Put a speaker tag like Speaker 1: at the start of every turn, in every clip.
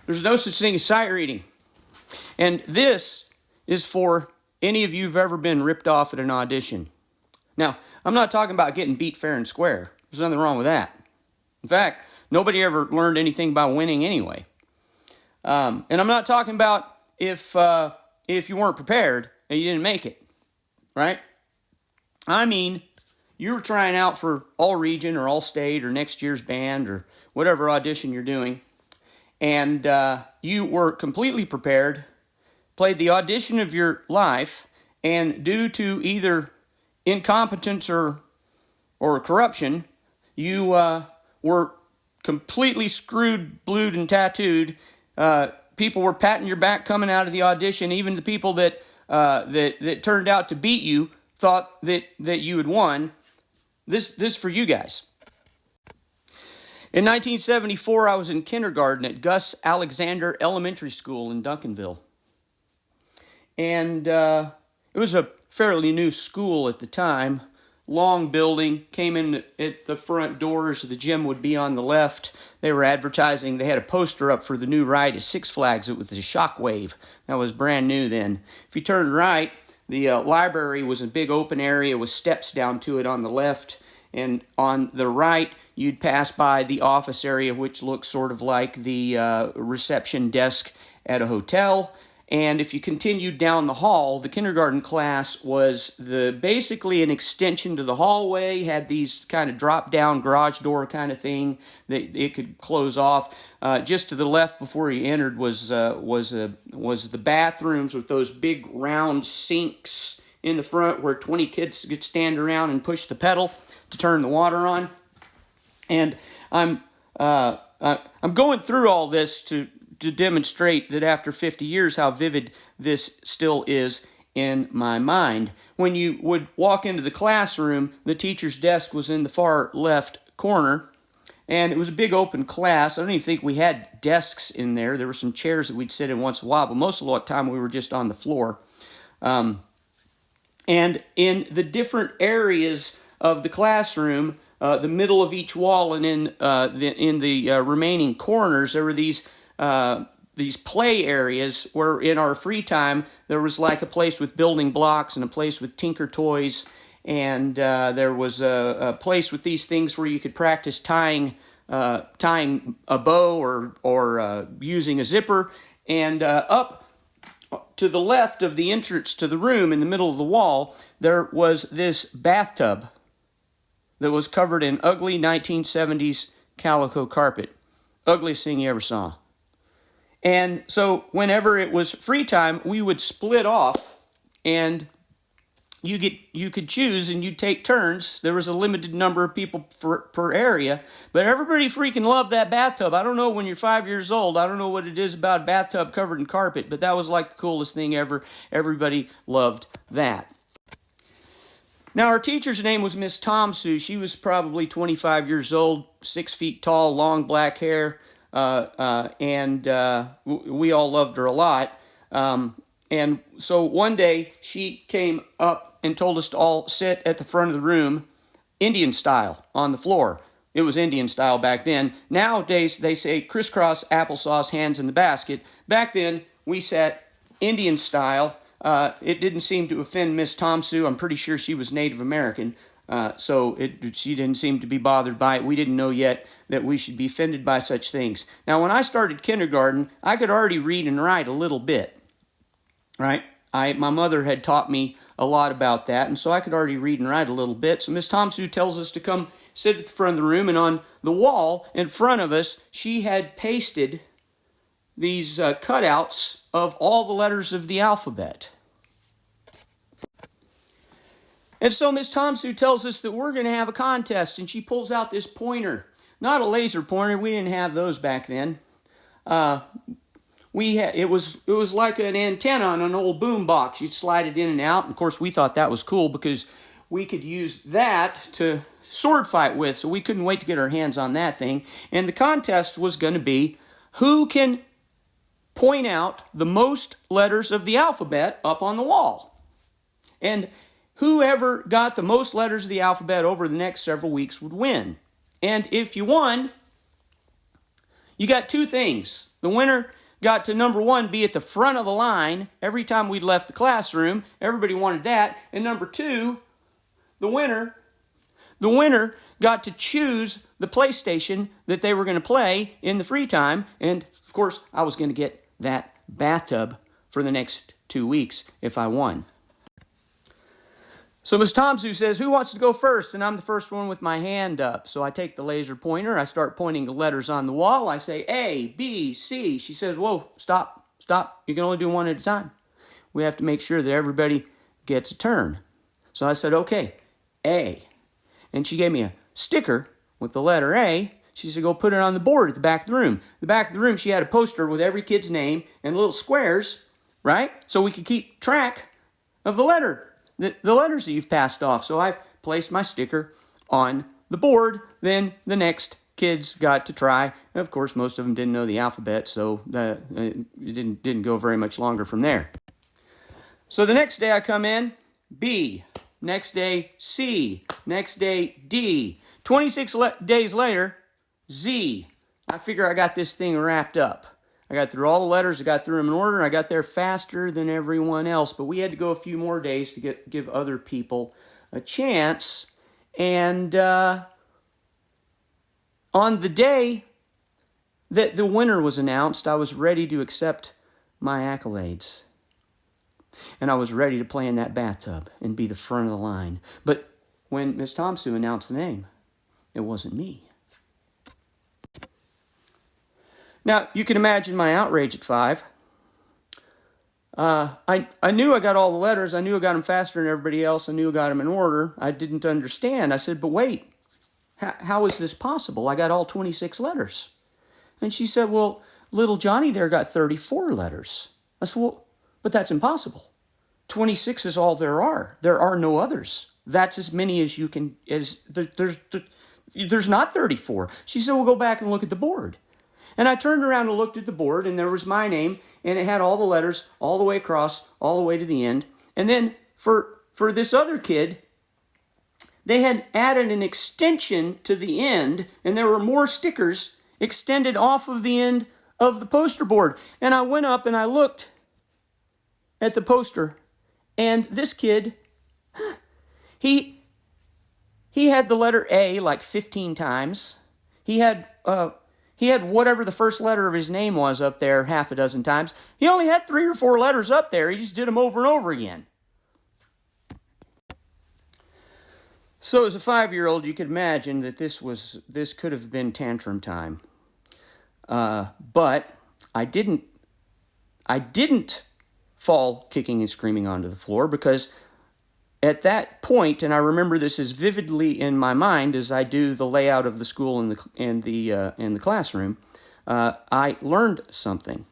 Speaker 1: There's no such thing as sight reading. And this is for any of you who've ever been ripped off at an audition. Now, I'm not talking about getting beat fair and square. There's nothing wrong with that. In fact, nobody ever learned anything by winning anyway. And I'm not talking about if you weren't prepared and you didn't make it, right? I mean, you were trying out for all region or all state or next year's band or whatever audition you're doing, and you were completely prepared, played the audition of your life, and due to either incompetence or corruption, you were completely screwed, blued, and tattooed. People were patting your back coming out of the audition. Even the people that turned out to beat you thought that you had won. This for you guys. In 1974, I was in kindergarten at Gus Alexander Elementary School in Duncanville. And it was a fairly new school at the time. Long building, came in at the front doors. The gym would be on the left. They were advertising. They had a poster up for the new ride at Six Flags. It was the Shockwave. That was brand new then. If you turned right, the library was a big open area with steps down to it on the left. And on the right, you'd pass by the office area, which looks sort of like the reception desk at a hotel. And if you continued down the hall, the kindergarten class was basically an extension to the hallway, had these kind of drop-down garage door kind of thing that it could close off. Just to the left before you entered was the bathrooms with those big round sinks in the front where 20 kids could stand around and push the pedal to turn the water on. And I'm going through all this to demonstrate that after 50 years how vivid this still is in my mind. When you would walk into the classroom, the teacher's desk was in the far left corner, and it was a big open class. I don't even think we had desks in there. There were some chairs that we'd sit in once in a while, but most of the time we were just on the floor. And in the different areas of the classroom, the middle of each wall and in the remaining corners, there were these play areas where in our free time there was like a place with building blocks and a place with tinker toys, and there was a place with these things where you could practice tying a bow or using a zipper. And up to the left of the entrance to the room in the middle of the wall, there was this bathtub that was covered in ugly 1970s calico carpet. Ugliest thing you ever saw. And so whenever it was free time, we would split off, and you could choose and you'd take turns. There was a limited number of people per area, but everybody freaking loved that bathtub. I don't know, when you're 5 years old, I don't know what it is about a bathtub covered in carpet, but that was like the coolest thing ever. Everybody loved that. Now, our teacher's name was Miss Tomsue. She was probably 25 years old, 6 feet tall, long black hair. And we all loved her a lot. And so one day she came up and told us to all sit at the front of the room, Indian style, on the floor. It was Indian style back then. Nowadays they say crisscross applesauce, hands in the basket. Back then we sat Indian style. It didn't seem to offend Miss Tomsue. I'm pretty sure she was Native American. So she didn't seem to be bothered by it. We didn't know yet that we should be offended by such things. Now, when I started kindergarten, I could already read and write a little bit, right? My mother had taught me a lot about that, and so I could already read and write a little bit. So Miss Tomsue tells us to come sit at the front of the room, and on the wall in front of us, she had pasted these cutouts of all the letters of the alphabet. And so Miss Tomsue tells us that we're going to have a contest, and she pulls out this pointer. Not a laser pointer. We didn't have those back then. It was like an antenna on an old boom box. You'd slide it in and out. And of course, we thought that was cool because we could use that to sword fight with. So we couldn't wait to get our hands on that thing. And the contest was going to be who can point out the most letters of the alphabet up on the wall. And whoever got the most letters of the alphabet over the next several weeks would win. And if you won, You got two things. The winner got to, number one, be at the front of the line every time we'd left the classroom. Everybody wanted that. And number two, the winner got to choose the PlayStation that they were going to play in the free time. And, of course, I was going to get that bathtub for the next 2 weeks if I won. So Ms. Tomsu says, who wants to go first? And I'm the first one with my hand up. So I take the laser pointer. I start pointing the letters on the wall. I say A, B, C. She says, whoa, stop. You can only do one at a time. We have to make sure that everybody gets a turn. So I said, okay, A. And she gave me a sticker with the letter A. She said, go put it on the board at the back of the room. The back of the room, she had a poster with every kid's name and little squares, right? So we could keep track of the letters that you've passed off. So I placed my sticker on the board. Then the next kids got to try. And of course, most of them didn't know the alphabet, so it didn't go very much longer from there. So the next day I come in, B. Next day, C. Next day, D. 26 days later, Z. I figure I got this thing wrapped up. I got through all the letters, I got through them in order, and I got there faster than everyone else. But we had to go a few more days to give other people a chance. And on the day that the winner was announced, I was ready to accept my accolades. And I was ready to play in that bathtub and be the front of the line. But when Miss Tomsu announced the name, it wasn't me. Now, you can imagine my outrage at 5. I knew I got all the letters. I knew I got them faster than everybody else. I knew I got them in order. I didn't understand. I said, but wait, how is this possible? I got all 26 letters. And she said, well, little Johnny there got 34 letters. I said, well, but that's impossible. 26 is all there are. There are no others. That's as many as you can, there's not 34. She said, well, go back and look at the board. And I turned around and looked at the board, and there was my name, and it had all the letters all the way across, all the way to the end. And then for this other kid, they had added an extension to the end, and there were more stickers extended off of the end of the poster board. And I went up and I looked at the poster, and this kid, he had the letter A like 15 times. He had whatever the first letter of his name was up there half a dozen times. He only had 3 or 4 letters up there. He just did them over and over again. So as a 5-year-old, you could imagine that this could have been tantrum time. But I didn't fall kicking and screaming onto the floor, because at that point, and I remember this as vividly in my mind as I do the layout of the school in the classroom, I learned something.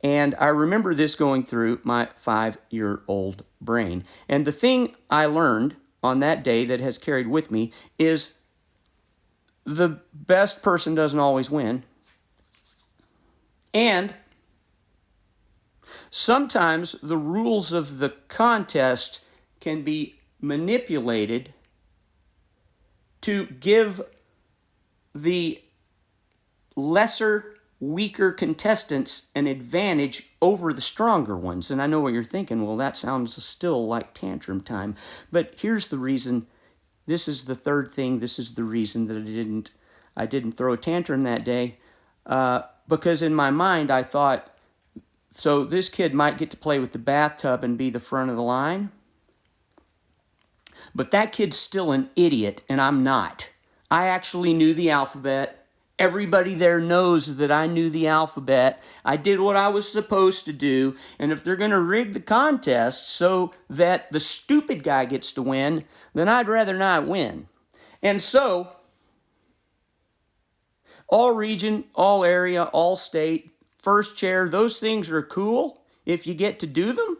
Speaker 1: And I remember this going through my 5-year-old brain. And the thing I learned on that day that has carried with me is the best person doesn't always win. And sometimes the rules of the contest can be manipulated to give the lesser, weaker contestants an advantage over the stronger ones. And I know what you're thinking, well, that sounds still like tantrum time. But here's the reason. This is the third thing. This is the reason that I didn't throw a tantrum that day. Because in my mind, I thought, so this kid might get to play with the bathtub and be the front of the line. But that kid's still an idiot, and I'm not. I actually knew the alphabet. Everybody there knows that I knew the alphabet. I did what I was supposed to do, and if they're going to rig the contest so that the stupid guy gets to win, then I'd rather not win. And so, all region, all area, all state, first chair, those things are cool if you get to do them.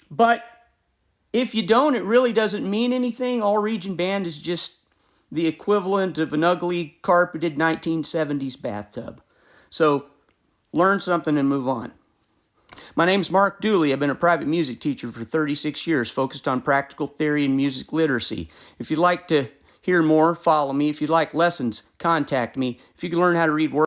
Speaker 1: But if you don't, it really doesn't mean anything. All region band is just the equivalent of an ugly carpeted 1970s bathtub. So learn something and move on. My name's Mark Dooley. I've been a private music teacher for 36 years, focused on practical theory and music literacy. If you'd like to hear more, follow me. If you'd like lessons, contact me. If you can learn how to read words,